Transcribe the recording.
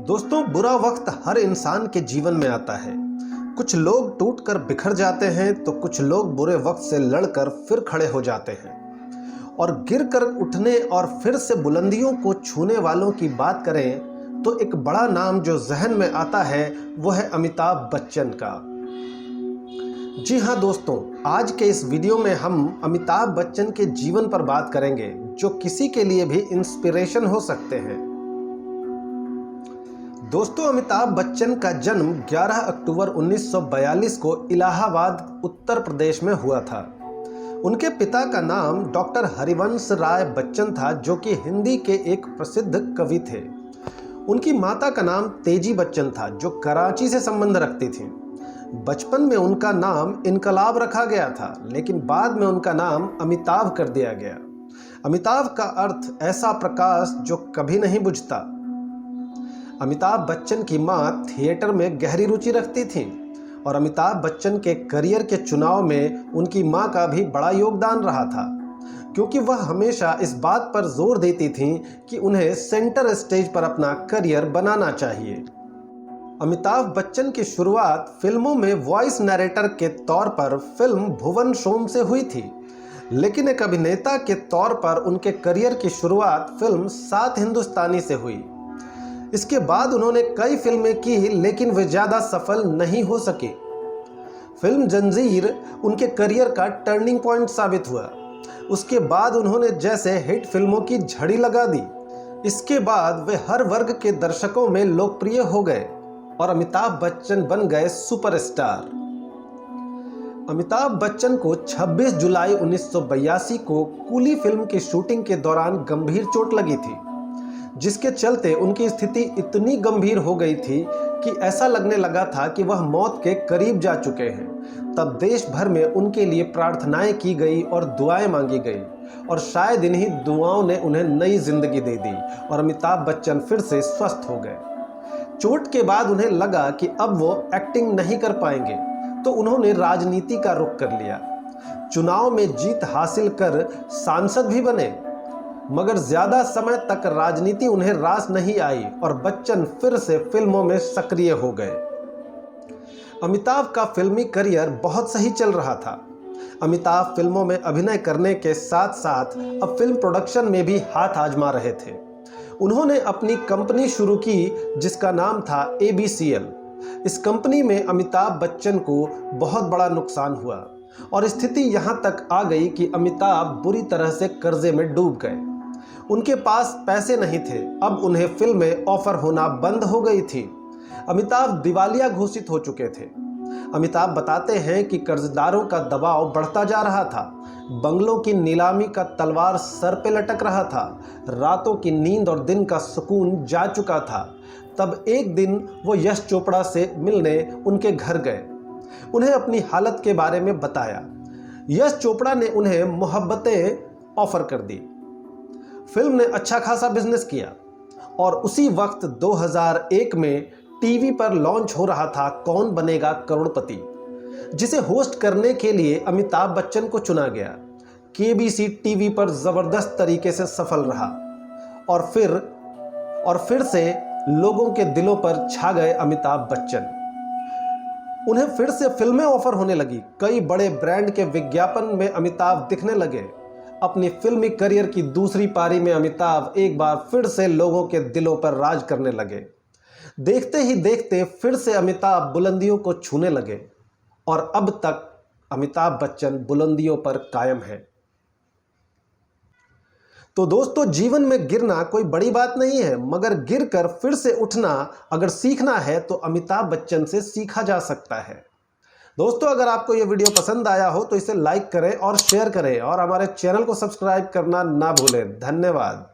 दोस्तों, बुरा वक्त हर इंसान के जीवन में आता है। कुछ लोग टूटकर बिखर जाते हैं तो कुछ लोग बुरे वक्त से लड़कर फिर खड़े हो जाते हैं। और गिरकर उठने और फिर से बुलंदियों को छूने वालों की बात करें तो एक बड़ा नाम जो जहन में आता है वो है अमिताभ बच्चन का। जी हाँ दोस्तों, आज के इस वीडियो में हम अमिताभ बच्चन के जीवन पर बात करेंगे जो किसी के लिए भी इंस्पिरेशन हो सकते हैं। दोस्तों, अमिताभ बच्चन का जन्म 11 अक्टूबर 1942 को इलाहाबाद उत्तर प्रदेश में हुआ था। उनके पिता का नाम डॉक्टर हरिवंश राय बच्चन था जो कि हिंदी के एक प्रसिद्ध कवि थे। उनकी माता का नाम तेजी बच्चन था जो कराची से संबंध रखती थी। बचपन में उनका नाम इनकलाब रखा गया था, लेकिन बाद में उनका नाम अमिताभ कर दिया गया। अमिताभ का अर्थ ऐसा प्रकाश जो कभी नहीं बुझता। अमिताभ बच्चन की मां थिएटर में गहरी रुचि रखती थीं और अमिताभ बच्चन के करियर के चुनाव में उनकी मां का भी बड़ा योगदान रहा था, क्योंकि वह हमेशा इस बात पर जोर देती थीं कि उन्हें सेंटर स्टेज पर अपना करियर बनाना चाहिए। अमिताभ बच्चन की शुरुआत फिल्मों में वॉइस नरेटर के तौर पर फिल्म भुवन शोम से हुई थी, लेकिन एक अभिनेता के तौर पर उनके करियर की शुरुआत फिल्म सात हिंदुस्तानी से हुई। इसके बाद उन्होंने कई फिल्में की, लेकिन वे ज़्यादा सफल नहीं हो सके। फिल्म जंजीर उनके करियर का टर्निंग पॉइंट साबित हुआ। उसके बाद उन्होंने जैसे हिट फिल्मों की झड़ी लगा दी। इसके बाद वे हर वर्ग के दर्शकों में लोकप्रिय हो गए और अमिताभ बच्चन बन गए सुपरस्टार। अमिताभ बच्चन को 26 जुलाई 1982 को कूली फिल्म की शूटिंग के दौरान गंभीर चोट लगी थी, जिसके चलते उनकी स्थिति इतनी गंभीर हो गई थी कि ऐसा लगने लगा था कि वह मौत के करीब जा चुके हैं। तब देश भर में उनके लिए प्रार्थनाएं की गई और दुआएं मांगी गई, और शायद इन्हीं दुआओं ने उन्हें नई जिंदगी दे दी और अमिताभ बच्चन फिर से स्वस्थ हो गए। चोट के बाद उन्हें लगा कि अब वो एक्टिंग नहीं कर पाएंगे, तो उन्होंने राजनीति का रुख कर लिया। चुनाव में जीत हासिल कर सांसद भी बने, मगर ज्यादा समय तक राजनीति उन्हें रास नहीं आई और बच्चन फिर से फिल्मों में सक्रिय हो गए। अमिताभ का फिल्मी करियर बहुत सही चल रहा था। अमिताभ फिल्मों में अभिनय करने के साथ साथ अब फिल्म प्रोडक्शन में भी हाथ आजमा रहे थे। उन्होंने अपनी कंपनी शुरू की जिसका नाम था ABCL। इस कंपनी में अमिताभ बच्चन को बहुत बड़ा नुकसान हुआ और स्थिति यहां तक आ गई कि अमिताभ बुरी तरह से कर्जे में डूब गए। उनके पास पैसे नहीं थे। अब उन्हें फिल्में ऑफर होना बंद हो गई थी। अमिताभ दिवालिया घोषित हो चुके थे। अमिताभ बताते हैं कि कर्जदारों का दबाव बढ़ता जा रहा था। बंगलों की नीलामी का तलवार सर पे लटक रहा था। रातों की नींद और दिन का सुकून जा चुका था। तब एक दिन वो यश चोपड़ा से मिलने उनके घर गए। उन्हें अपनी हालत के बारे में बताया। यश चोपड़ा ने उन्हें मोहब्बतें ऑफर कर दी। फिल्म ने अच्छा खासा बिजनेस किया और उसी वक्त 2001 में टीवी पर लॉन्च हो रहा था कौन बनेगा करोड़पति, जिसे होस्ट करने के लिए अमिताभ बच्चन को चुना गया। KBC टीवी पर जबरदस्त तरीके से सफल रहा और फिर से लोगों के दिलों पर छा गए अमिताभ बच्चन। उन्हें फिर से फिल्में ऑफर होने लगी। कई बड़े ब्रांड के विज्ञापन में अमिताभ दिखने लगे। अपनी फिल्मी करियर की दूसरी पारी में अमिताभ एक बार फिर से लोगों के दिलों पर राज करने लगे। देखते ही देखते फिर से अमिताभ बुलंदियों को छूने लगे और अब तक अमिताभ बच्चन बुलंदियों पर कायम है। तो दोस्तों, जीवन में गिरना कोई बड़ी बात नहीं है, मगर गिरकर फिर से उठना अगर सीखना है तो अमिताभ बच्चन से सीखा जा सकता है। दोस्तों, अगर आपको ये वीडियो पसंद आया हो तो इसे लाइक करें और शेयर करें और हमारे चैनल को सब्सक्राइब करना ना भूलें। धन्यवाद।